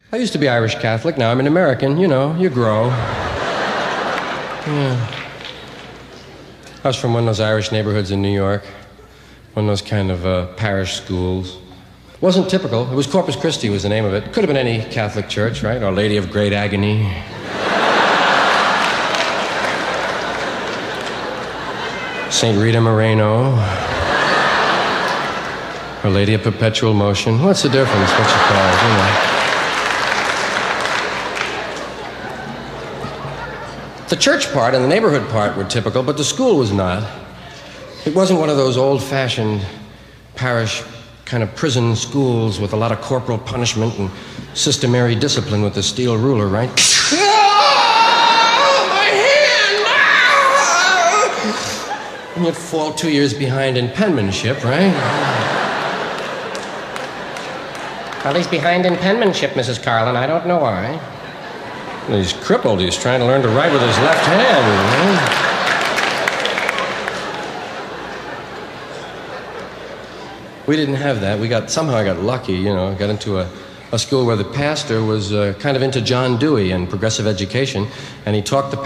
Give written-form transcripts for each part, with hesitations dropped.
I used to be Irish Catholic. Now I'm an American. You know, you grow. Yeah. I was from one of those Irish neighborhoods in New York. One of those kind of parish schools. Wasn't typical. It was Corpus Christi was the name of it. Could have been any Catholic church, right? Our Lady of Great Agony. St. Rita Moreno. Our Lady of Perpetual Motion. What's the difference? What you call it, you know? The church part and the neighborhood part were typical, but the school was not. It wasn't one of those old-fashioned parish kind of prison schools with a lot of corporal punishment and systemary discipline with the steel ruler, right? Oh, my hand! And you'd fall 2 years behind in penmanship, right? Well, he's behind in penmanship, Mrs. Carlin. I don't know why. Well, he's crippled. He's trying to learn to write with his left hand, you know? We didn't have that. Somehow I got lucky, you know. Got into a school where the pastor was kind of into John Dewey and progressive education, and he talked the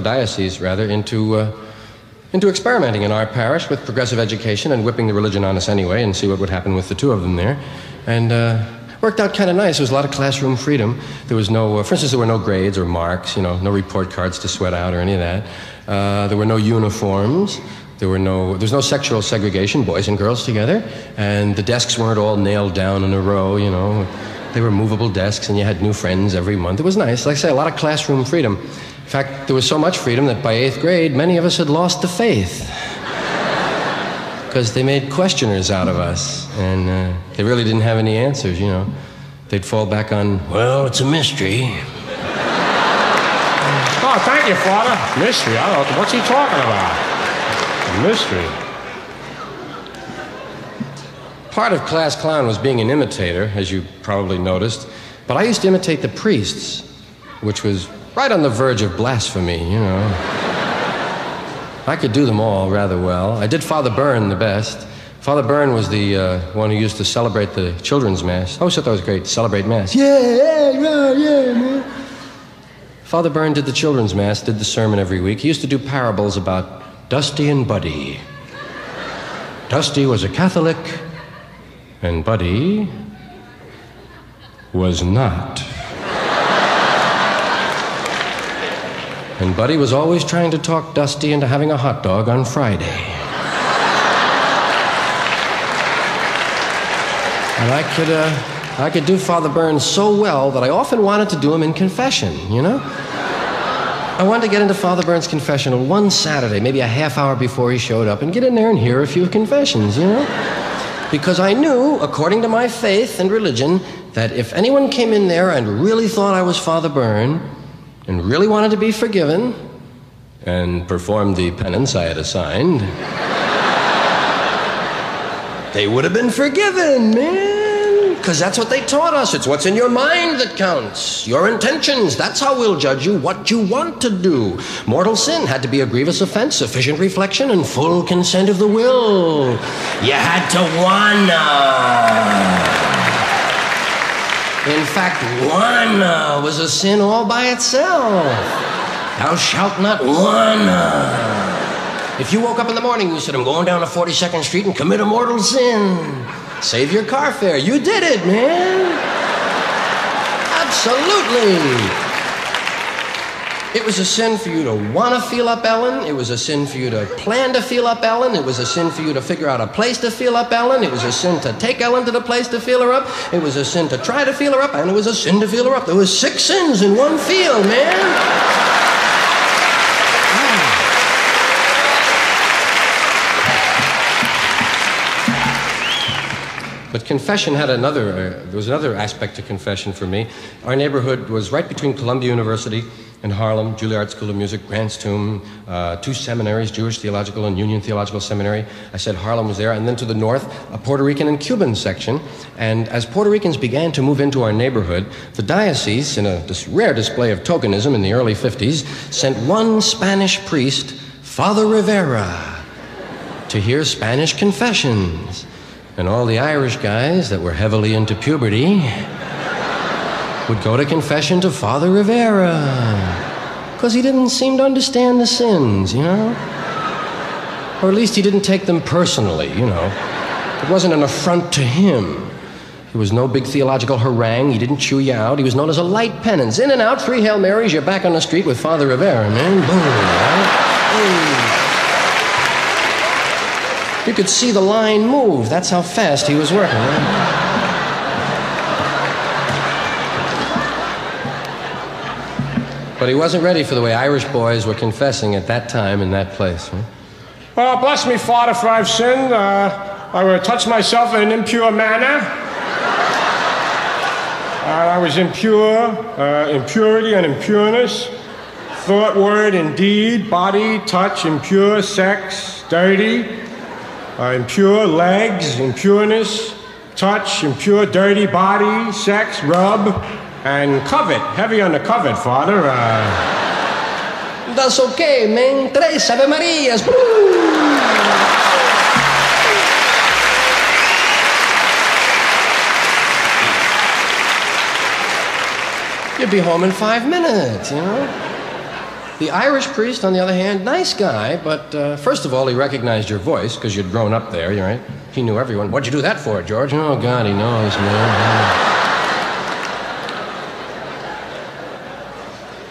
diocese, into experimenting in our parish with progressive education and whipping the religion on us anyway and see what would happen with the two of them there. And worked out kind of nice. There was a lot of classroom freedom. There was no, for instance, there were no grades or marks, you know, no report cards to sweat out or any of that. There were no uniforms. There was no sexual segregation, boys and girls together, and the desks weren't all nailed down in a row, you know. They were movable desks, and you had new friends every month. It was nice. Like I say, a lot of classroom freedom. In fact, there was so much freedom that by 8th grade, many of us had lost the faith because they made questioners out of us, and they really didn't have any answers, you know. They'd fall back on, well, it's a mystery. Oh, thank you, Father. Mystery? I don't know. What's he talking about? Mystery. Part of class clown was being an imitator, as you probably noticed, but I used to imitate the priests, which was right on the verge of blasphemy, you know. I could do them all rather well. I did Father Byrne the best. Father Byrne was the one who used to celebrate the children's mass. I always thought that was great, celebrate mass. Yeah, man. Father Byrne did the children's mass, did the sermon every week. He used to do parables about Dusty and Buddy. Dusty was a Catholic, and Buddy was not. And Buddy was always trying to talk Dusty into having a hot dog on Friday. And I could do Father Byrne so well that I often wanted to do him in confession, you know? I wanted to get into Father Byrne's confessional one Saturday, maybe a half hour before he showed up, and get in there and hear a few confessions, you know? Because I knew, according to my faith and religion, that if anyone came in there and really thought I was Father Byrne, and really wanted to be forgiven, and performed the penance I had assigned, they would have been forgiven, man. Because that's what they taught us. It's what's in your mind that counts. Your intentions. That's how we'll judge you, what you want to do. Mortal sin had to be a grievous offense, sufficient reflection, and full consent of the will. You had to wanna. In fact, wanna was a sin all by itself. Thou shalt not wanna. If you woke up in the morning and you said, I'm going down to 42nd Street and commit a mortal sin, save your car fare. You did it, man. Absolutely. It was a sin for you to want to feel up Ellen. It was a sin for you to plan to feel up Ellen. It was a sin for you to figure out a place to feel up Ellen. It was a sin to take Ellen to the place to feel her up. It was a sin to try to feel her up, and it was a sin to feel her up. There was 6 sins in one feel, man. But confession had there was another aspect to confession for me. Our neighborhood was right between Columbia University and Harlem, Juilliard School of Music, Grant's Tomb, 2 seminaries, Jewish Theological and Union Theological Seminary. I said Harlem was there, and then to the north, a Puerto Rican and Cuban section. And as Puerto Ricans began to move into our neighborhood, the diocese, in a rare display of tokenism in the early 50s, sent one Spanish priest, Father Rivera, to hear Spanish confessions. And all the Irish guys that were heavily into puberty would go to confession to Father Rivera. Because he didn't seem to understand the sins, you know? Or at least he didn't take them personally, you know? It wasn't an affront to him. He was no big theological harangue. He didn't chew you out. He was known as a light penance. In and out, 3 Hail Marys, you're back on the street with Father Rivera, man. Boom, right? Boom. You could see the line move. That's how fast he was working, right? But he wasn't ready for the way Irish boys were confessing at that time in that place, right? Oh, bless me, Father, for I've sinned. I will touch myself in an impure manner. I was impure, impurity and impureness, thought, word, and deed, body, touch, impure, sex, dirty, impure, legs, impureness, touch, impure, dirty, body, sex, rub, and covet, heavy on the covet, Father. That's okay, man. 3 Ave Marias. You'd be home in 5 minutes, you know? The Irish priest, on the other hand, nice guy, but first of all, he recognized your voice because you'd grown up there, right? He knew everyone. What'd you do that for, George? Oh, God, he knows, man.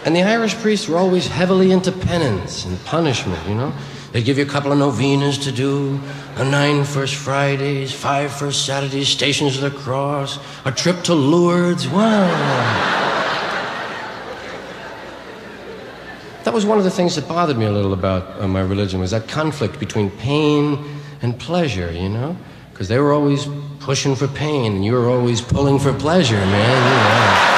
And the Irish priests were always heavily into penance and punishment, you know? They'd give you a couple of novenas to do, 9 First Fridays, 5 First Saturdays, Stations of the Cross, a trip to Lourdes. Wow. That was one of the things that bothered me a little about my religion, was that conflict between pain and pleasure, you know? Because they were always pushing for pain, and you were always pulling for pleasure, man. You know.